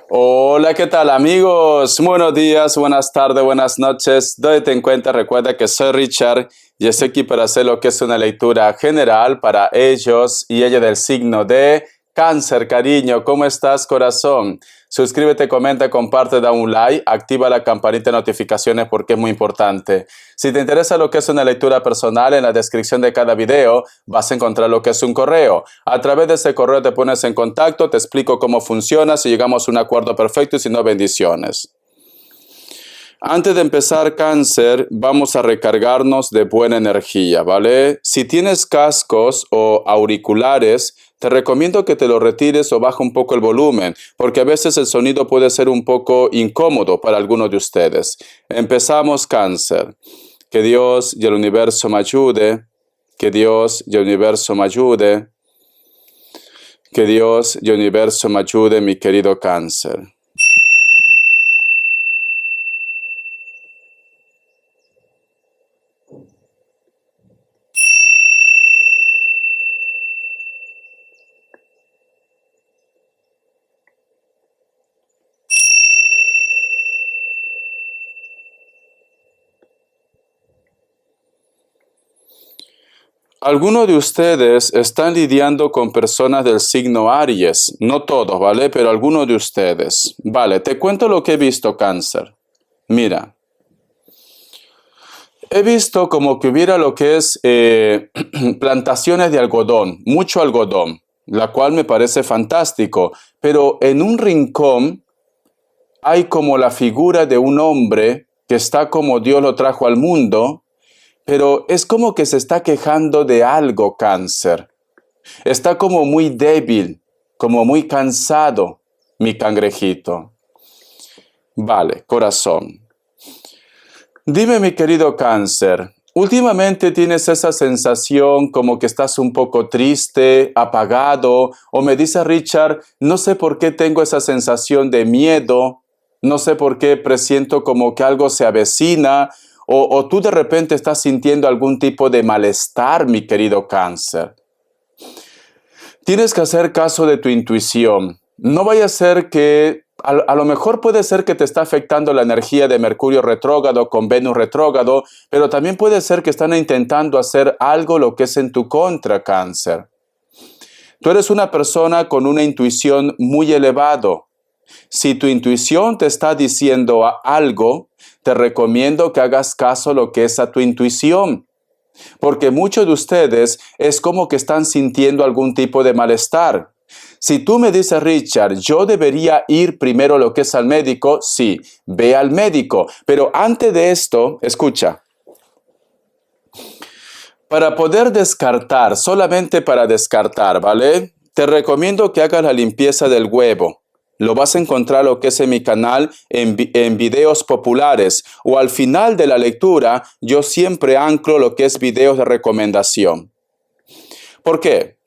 Hola, ¿qué tal amigos? Buenos días, buenas tardes, buenas noches. Donde en cuenta, recuerda que soy Richard y estoy aquí para hacer lo que es una lectura general para ellos y ella del signo de Cáncer, cariño. ¿Cómo estás, corazón? Suscríbete, comenta, comparte, da un like, activa la campanita de notificaciones porque es muy importante. Si te interesa lo que es una lectura personal, en la descripción de cada video vas a encontrar lo que es un correo. A través de ese correo te pones en contacto, te explico cómo funciona, si llegamos a un acuerdo perfecto y si no, bendiciones. Antes de empezar, Cáncer, vamos a recargarnos de buena energía, ¿vale? Si tienes cascos o auriculares, te recomiendo que te lo retires o baja un poco el volumen, porque a veces el sonido puede ser un poco incómodo para algunos de ustedes. Empezamos, Cáncer. Que Dios y el universo me ayude. Que Dios y el universo me ayude. Que Dios y el universo me ayude, mi querido Cáncer. Algunos de ustedes están lidiando con personas del signo Aries, no todos, ¿vale? Pero algunos de ustedes. Vale, te cuento lo que he visto, Cáncer. Mira, he visto como que hubiera lo que es plantaciones de algodón, mucho algodón, la cual me parece fantástico, pero en un rincón hay como la figura de un hombre que está como Dios lo trajo al mundo, pero es como que se está quejando de algo, Cáncer. Está como muy débil, como muy cansado, mi cangrejito. Vale, corazón. Dime, mi querido Cáncer, últimamente tienes esa sensación como que estás un poco triste, apagado, o me dice Richard, no sé por qué tengo esa sensación de miedo, no sé por qué presiento como que algo se avecina, o tú de repente estás sintiendo algún tipo de malestar, mi querido Cáncer. Tienes que hacer caso de tu intuición. No vaya a ser que, a lo mejor puede ser que te está afectando la energía de Mercurio retrógrado con Venus retrógrado, pero también puede ser que están intentando hacer algo lo que es en tu contra, Cáncer. Tú eres una persona con una intuición muy elevado. Si tu intuición te está diciendo algo, te recomiendo que hagas caso lo que es a tu intuición. Porque muchos de ustedes es como que están sintiendo algún tipo de malestar. Si tú me dices, Richard, yo debería ir primero lo que es al médico, sí, ve al médico. Pero antes de esto, escucha, para poder descartar, solamente para descartar, ¿vale? Te recomiendo que hagas la limpieza del huevo. Lo vas a encontrar lo que es en mi canal en videos populares o al final de la lectura yo siempre anclo lo que es videos de recomendación. ¿Por qué?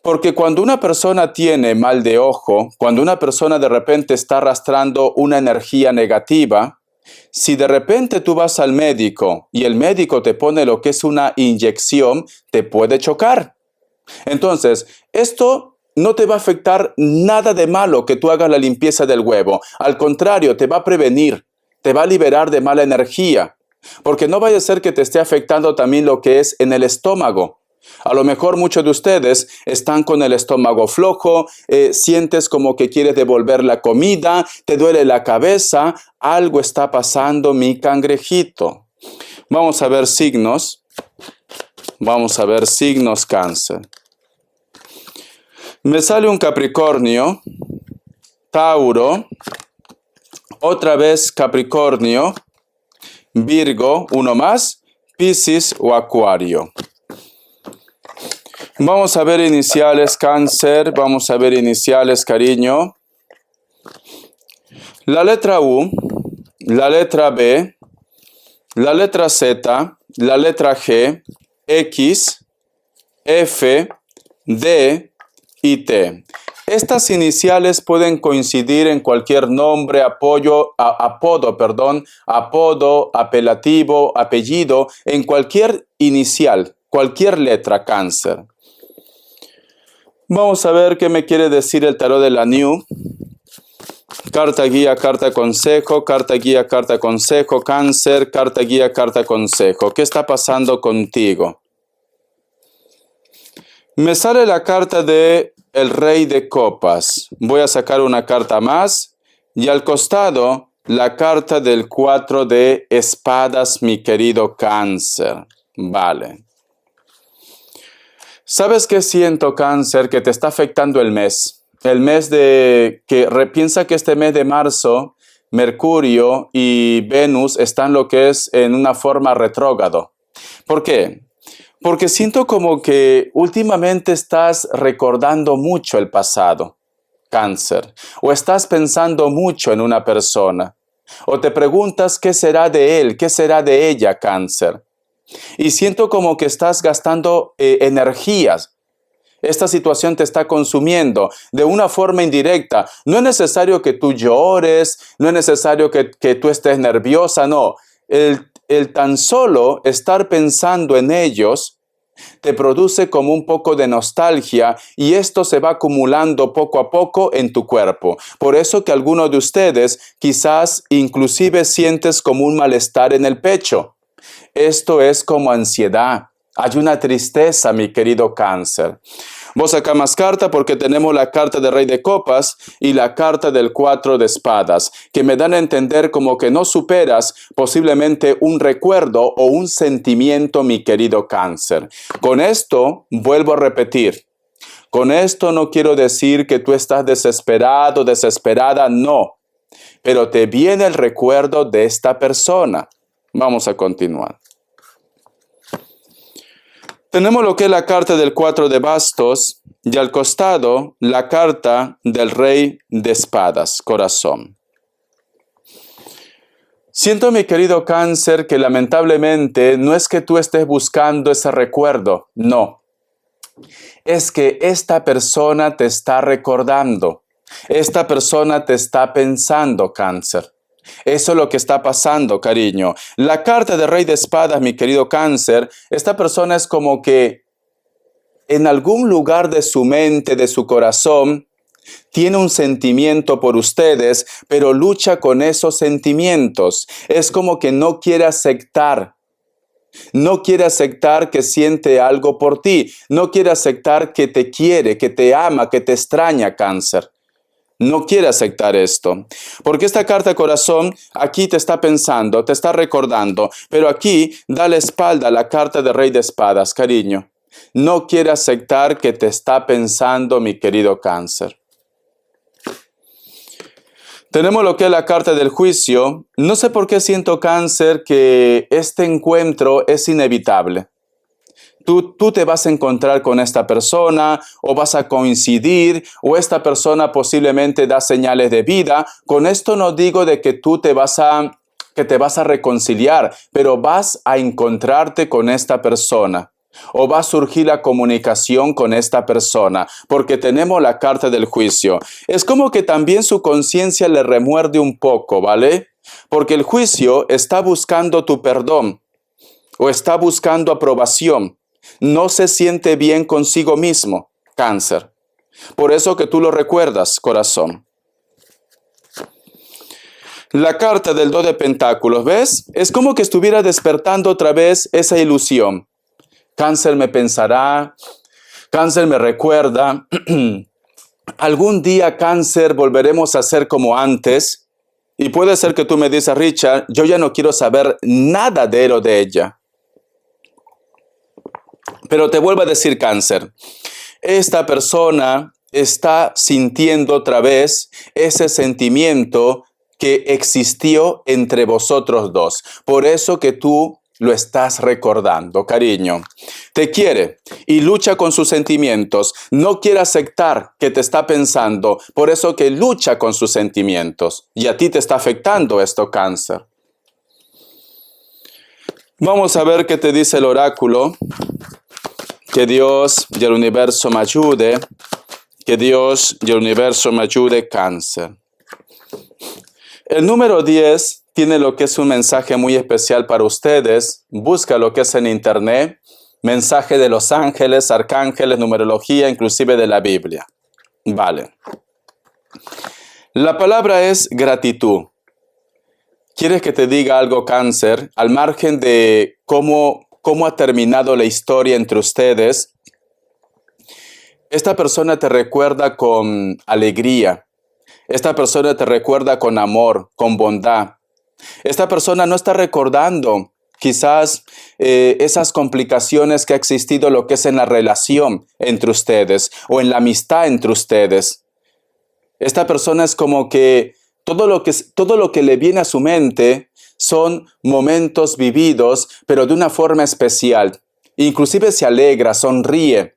Porque cuando una persona tiene mal de ojo, cuando una persona de repente está arrastrando una energía negativa, si de repente tú vas al médico y el médico te pone lo que es una inyección, te puede chocar. Entonces, esto no te va a afectar nada de malo que tú hagas la limpieza del huevo. Al contrario, te va a prevenir, te va a liberar de mala energía. Porque no vaya a ser que te esté afectando también lo que es en el estómago. A lo mejor muchos de ustedes están con el estómago flojo, sientes como que quieres devolver la comida, te duele la cabeza, algo está pasando, mi cangrejito. Vamos a ver signos. Vamos a ver signos, Cáncer. Me sale un Capricornio, Tauro, otra vez Capricornio, Virgo, uno más, Piscis o Acuario. Vamos a ver iniciales, Cáncer, vamos a ver iniciales, cariño. La letra U, la letra B, la letra Z, la letra G, X, F, D y T. Estas iniciales pueden coincidir en cualquier nombre, apodo, apelativo, apellido, en cualquier inicial, cualquier letra, Cáncer. Vamos a ver qué me quiere decir el tarot de la New. Carta guía, carta consejo, carta guía, carta consejo, Cáncer, carta guía, carta consejo. ¿Qué está pasando contigo? Me sale la carta de el Rey de Copas. Voy a sacar una carta más y al costado la carta del 4 de espadas, mi querido Cáncer. Vale. ¿Sabes qué siento, Cáncer? Que te está afectando el mes. El mes de que piensa que este mes de marzo, Mercurio y Venus están lo que es en una forma retrógrado. ¿Por qué? Porque siento como que últimamente estás recordando mucho el pasado, Cáncer, o estás pensando mucho en una persona, o te preguntas qué será de él, qué será de ella, Cáncer. Y siento como que estás gastando energías. Esta situación te está consumiendo de una forma indirecta. No es necesario que tú llores, no es necesario que tú estés nerviosa, no. El tan solo estar pensando en ellos te produce como un poco de nostalgia y esto se va acumulando poco a poco en tu cuerpo. Por eso que algunos de ustedes quizás inclusive sientes como un malestar en el pecho. Esto es como ansiedad. Hay una tristeza, mi querido Cáncer. Vos acá más carta porque tenemos la carta del Rey de Copas y la carta del 4 de espadas, que me dan a entender como que no superas posiblemente un recuerdo o un sentimiento, mi querido Cáncer. Con esto, vuelvo a repetir, con esto no quiero decir que tú estás desesperado, desesperada, no. Pero te viene el recuerdo de esta persona. Vamos a continuar. Tenemos lo que es la carta del 4 de bastos y al costado la carta del Rey de espadas, corazón. Siento, mi querido Cáncer, que lamentablemente no es que tú estés buscando ese recuerdo, no. Es que esta persona te está recordando, esta persona te está pensando, Cáncer. Eso es lo que está pasando, cariño. La carta de Rey de espadas, mi querido Cáncer, esta persona es como que en algún lugar de su mente, de su corazón, tiene un sentimiento por ustedes, pero lucha con esos sentimientos. Es como que no quiere aceptar que siente algo por ti. No quiere aceptar que te quiere, que te ama, que te extraña, Cáncer. No quiere aceptar esto, porque esta carta corazón aquí te está pensando, te está recordando, pero aquí da la espalda a la carta de Rey de espadas, cariño. No quiere aceptar que te está pensando, mi querido Cáncer. Tenemos lo que es la carta del juicio. No sé por qué siento, Cáncer, que este encuentro es inevitable. Tú te vas a encontrar con esta persona o vas a coincidir o esta persona posiblemente da señales de vida. Con esto no digo de que te vas a reconciliar, pero vas a encontrarte con esta persona o va a surgir la comunicación con esta persona porque tenemos la carta del juicio. Es como que también su conciencia le remuerde un poco, ¿vale? Porque el juicio está buscando tu perdón o está buscando aprobación. No se siente bien consigo mismo, Cáncer. Por eso que tú lo recuerdas, corazón. La carta del 2 de pentáculos, ¿ves? Es como que estuviera despertando otra vez esa ilusión. Cáncer me pensará, Cáncer me recuerda. Algún día, Cáncer, volveremos a ser como antes. Y puede ser que tú me digas, Richard, yo ya no quiero saber nada de él o de ella. Pero te vuelvo a decir, Cáncer, esta persona está sintiendo otra vez ese sentimiento que existió entre vosotros dos. Por eso que tú lo estás recordando, cariño. Te quiere y lucha con sus sentimientos. No quiere aceptar que te está pensando. Por eso que lucha con sus sentimientos. Y a ti te está afectando esto, Cáncer. Vamos a ver qué te dice el oráculo. Que Dios y el universo me ayude. Que Dios y el universo me ayude, Cáncer. El número 10 tiene lo que es un mensaje muy especial para ustedes. Busca lo que es en internet. Mensaje de los ángeles, arcángeles, numerología, inclusive de la Biblia. Vale. La palabra es gratitud. ¿Quieres que te diga algo, Cáncer? Al margen de cómo ha terminado la historia entre ustedes, esta persona te recuerda con alegría. Esta persona te recuerda con amor, con bondad. Esta persona no está recordando quizás esas complicaciones que ha existido lo que es en la relación entre ustedes o en la amistad entre ustedes. Esta persona es como que todo lo que le viene a su mente son momentos vividos, pero de una forma especial. Inclusive se alegra, sonríe,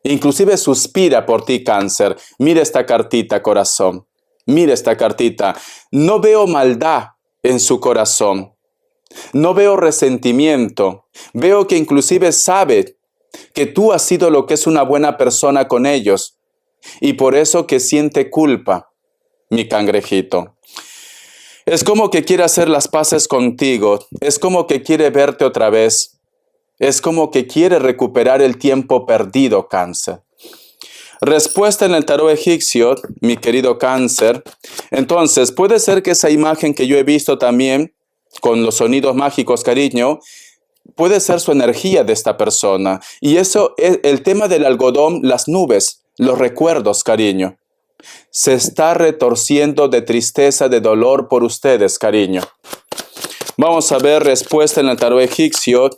inclusive suspira por ti, Cáncer. Mira esta cartita, corazón. Mira esta cartita. No veo maldad en su corazón. No veo resentimiento. Veo que inclusive sabe que tú has sido lo que es una buena persona con ellos. Y por eso que siente culpa, mi cangrejito. Es como que quiere hacer las paces contigo. Es como que quiere verte otra vez. Es como que quiere recuperar el tiempo perdido, Cáncer. Respuesta en el tarot egipcio, mi querido Cáncer. Entonces, puede ser que esa imagen que yo he visto también, con los sonidos mágicos, cariño, puede ser su energía de esta persona. Y eso es el tema del algodón, las nubes, los recuerdos, cariño. Se está retorciendo de tristeza, de dolor por ustedes, cariño. Vamos a ver respuesta en el tarot egipcio.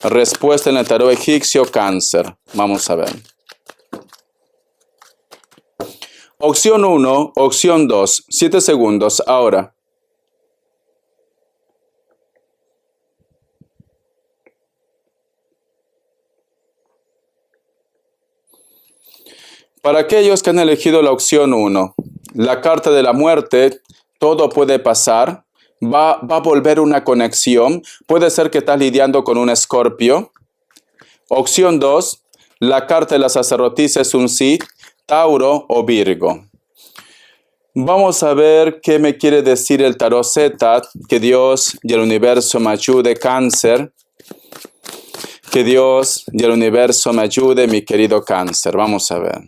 Respuesta en el tarot egipcio, Cáncer. Vamos a ver. Opción 1, opción 2. 7 segundos. Ahora. Para aquellos que han elegido la opción 1, la carta de la muerte, todo puede pasar, va a volver una conexión, puede ser que estás lidiando con un Escorpio. Opción 2, la carta de la sacerdotisa es un sí, Tauro o Virgo. Vamos a ver qué me quiere decir el tarot Z, que Dios y el universo me ayude, Cáncer. Que Dios y el universo me ayude, mi querido Cáncer. Vamos a ver.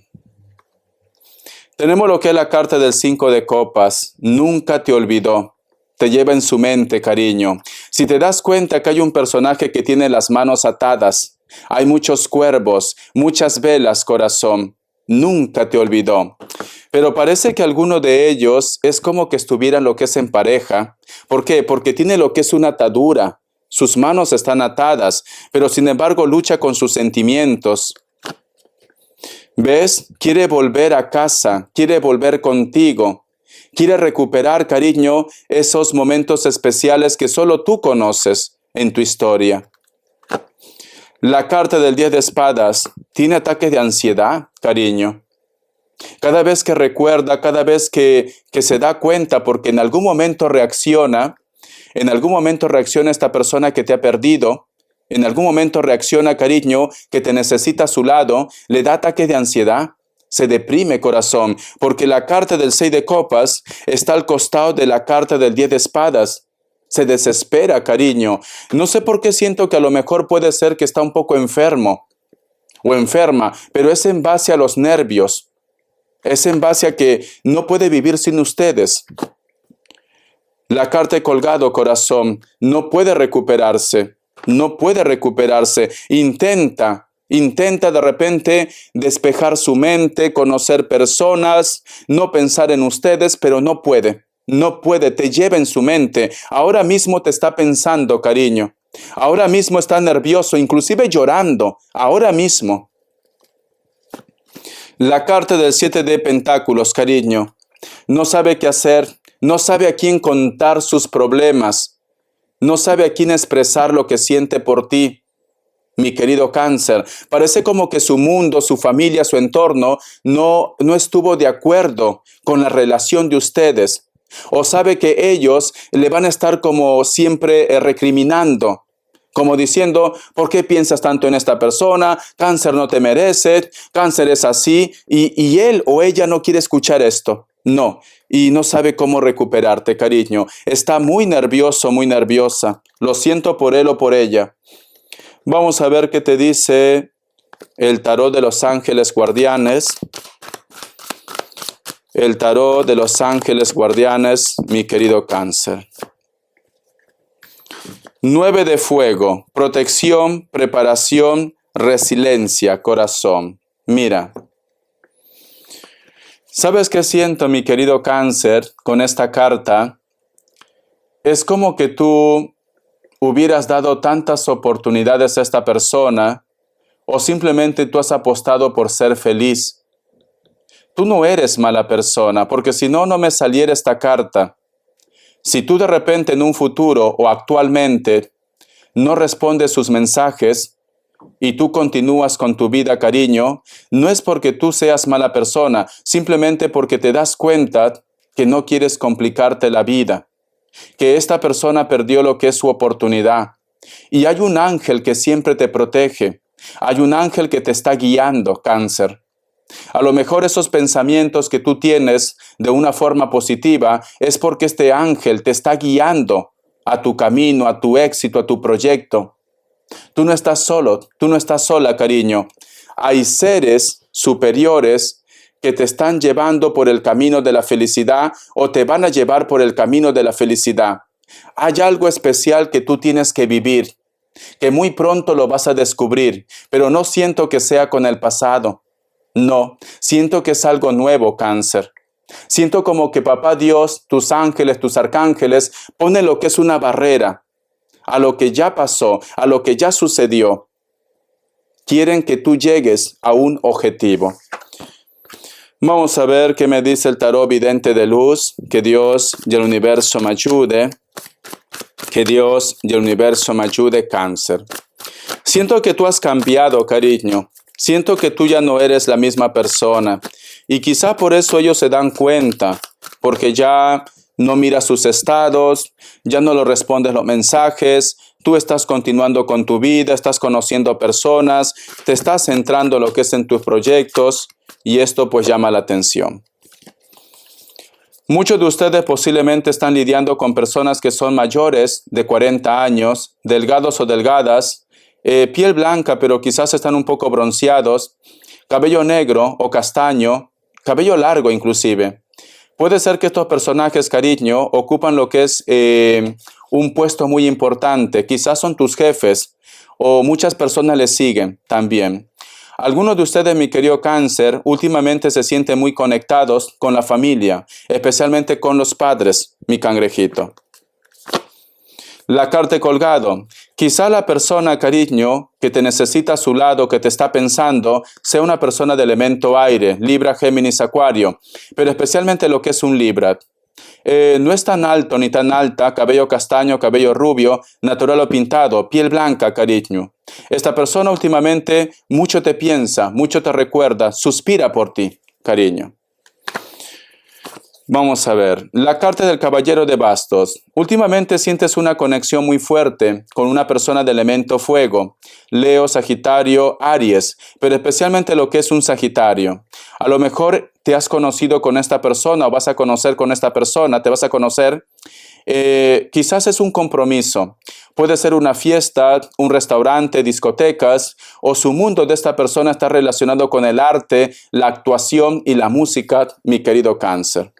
Tenemos lo que es la carta del 5 de copas. Nunca te olvidó. Te lleva en su mente, cariño. Si te das cuenta que hay un personaje que tiene las manos atadas, hay muchos cuervos, muchas velas, corazón. Nunca te olvidó. Pero parece que alguno de ellos es como que estuvieran lo que es en pareja. ¿Por qué? Porque tiene lo que es una atadura. Sus manos están atadas, pero sin embargo lucha con sus sentimientos. ¿Ves? Quiere volver a casa, quiere volver contigo, quiere recuperar, cariño, esos momentos especiales que solo tú conoces en tu historia. La carta del 10 de espadas tiene ataques de ansiedad, cariño. Cada vez que recuerda, cada vez que se da cuenta, porque en algún momento reacciona esta persona que te ha perdido. En algún momento reacciona, cariño, que te necesita a su lado, le da ataques de ansiedad, se deprime, corazón, porque la carta del 6 de copas está al costado de la carta del 10 de espadas. Se desespera, cariño. No sé por qué siento que a lo mejor puede ser que está un poco enfermo o enferma, pero es en base a los nervios. Es en base a que no puede vivir sin ustedes. La carta de colgado, corazón, no puede recuperarse. No puede recuperarse. Intenta de repente despejar su mente, conocer personas, no pensar en ustedes, pero no puede. No puede, te lleva en su mente. Ahora mismo te está pensando, cariño. Ahora mismo está nervioso, inclusive llorando. Ahora mismo. La carta del 7 de pentáculos, cariño. No sabe qué hacer, no sabe a quién contar sus problemas. No sabe a quién expresar lo que siente por ti, mi querido Cáncer. Parece como que su mundo, su familia, su entorno no estuvo de acuerdo con la relación de ustedes. O sabe que ellos le van a estar como siempre recriminando, como diciendo, ¿por qué piensas tanto en esta persona? Cáncer no te merece, Cáncer es así, y él o ella no quiere escuchar esto. No, y no sabe cómo recuperarte, cariño. Está muy nervioso, muy nerviosa. Lo siento por él o por ella. Vamos a ver qué te dice el tarot de los ángeles guardianes. el tarot de los ángeles guardianes, mi querido Cáncer. 9 de fuego, protección, preparación, resiliencia, corazón. Mira, ¿sabes qué siento, mi querido Cáncer, con esta carta? Es como que tú hubieras dado tantas oportunidades a esta persona o simplemente tú has apostado por ser feliz. Tú no eres mala persona, porque si no, no me saliera esta carta. Si tú de repente en un futuro o actualmente no respondes sus mensajes y tú continúas con tu vida, cariño, no es porque tú seas mala persona, simplemente porque te das cuenta que no quieres complicarte la vida, que esta persona perdió lo que es su oportunidad. Y hay un ángel que siempre te protege, hay un ángel que te está guiando, Cáncer. A lo mejor esos pensamientos que tú tienes de una forma positiva es porque este ángel te está guiando a tu camino, a tu éxito, a tu proyecto. Tú no estás solo, tú no estás sola, cariño. Hay seres superiores que te están llevando por el camino de la felicidad o te van a llevar por el camino de la felicidad. Hay algo especial que tú tienes que vivir, que muy pronto lo vas a descubrir, pero no siento que sea con el pasado. No, siento que es algo nuevo, Cáncer. Siento como que Papá Dios, tus ángeles, tus arcángeles, ponen lo que es una barrera a lo que ya pasó, a lo que ya sucedió. Quieren que tú llegues a un objetivo. Vamos a ver qué me dice el tarot vidente de luz. Que Dios y el universo me ayude. Que Dios y el universo me ayude, Cáncer. Siento que tú has cambiado, cariño. Siento que tú ya no eres la misma persona y quizá por eso ellos se dan cuenta, porque ya no miras sus estados, ya no le respondes los mensajes, tú estás continuando con tu vida, estás conociendo personas, te estás centrando en lo que es en tus proyectos y esto pues llama la atención. Muchos de ustedes posiblemente están lidiando con personas que son mayores de 40 años, delgados o delgadas, piel blanca, pero quizás están un poco bronceados, cabello negro o castaño, cabello largo inclusive. Puede ser que estos personajes, cariño, ocupan lo que es un puesto muy importante. Quizás son tus jefes o muchas personas les siguen también. Algunos de ustedes, mi querido Cáncer, últimamente se sienten muy conectados con la familia, especialmente con los padres, mi cangrejito. La carta colgado. Quizá la persona, cariño, que te necesita a su lado, que te está pensando, sea una persona de elemento aire, Libra, Géminis, Acuario, pero especialmente lo que es un Libra. No es tan alto ni tan alta, cabello castaño, cabello rubio, natural o pintado, piel blanca, cariño. Esta persona últimamente mucho te piensa, mucho te recuerda, suspira por ti, cariño. Vamos a ver, la carta del caballero de bastos. Últimamente sientes una conexión muy fuerte con una persona de elemento fuego, Leo, Sagitario, Aries, pero especialmente lo que es un Sagitario. A lo mejor te has conocido con esta persona o vas a conocer con esta persona, te vas a conocer. Quizás es un compromiso. Puede ser una fiesta, un restaurante, discotecas, o su mundo de esta persona está relacionado con el arte, la actuación y la música, mi querido Cáncer.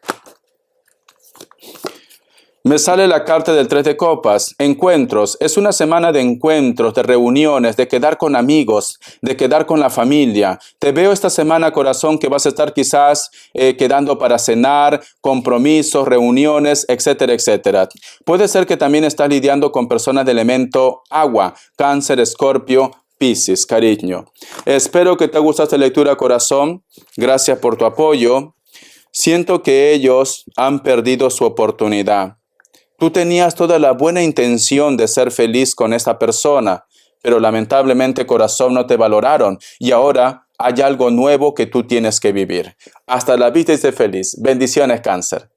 Me sale la carta del 3 de copas, encuentros. Es una semana de encuentros, de reuniones, de quedar con amigos, de quedar con la familia. Te veo esta semana, corazón, que vas a estar quizás quedando para cenar, compromisos, reuniones, etcétera, etcétera. Puede ser que también estás lidiando con personas de elemento agua, Cáncer, Escorpio, Piscis, cariño. Espero que te guste esta lectura, corazón. Gracias por tu apoyo. Siento que ellos han perdido su oportunidad. Tú tenías toda la buena intención de ser feliz con esta persona, pero lamentablemente, corazón, no te valoraron y ahora hay algo nuevo que tú tienes que vivir. Hasta la vista y sé feliz. Bendiciones, Cáncer.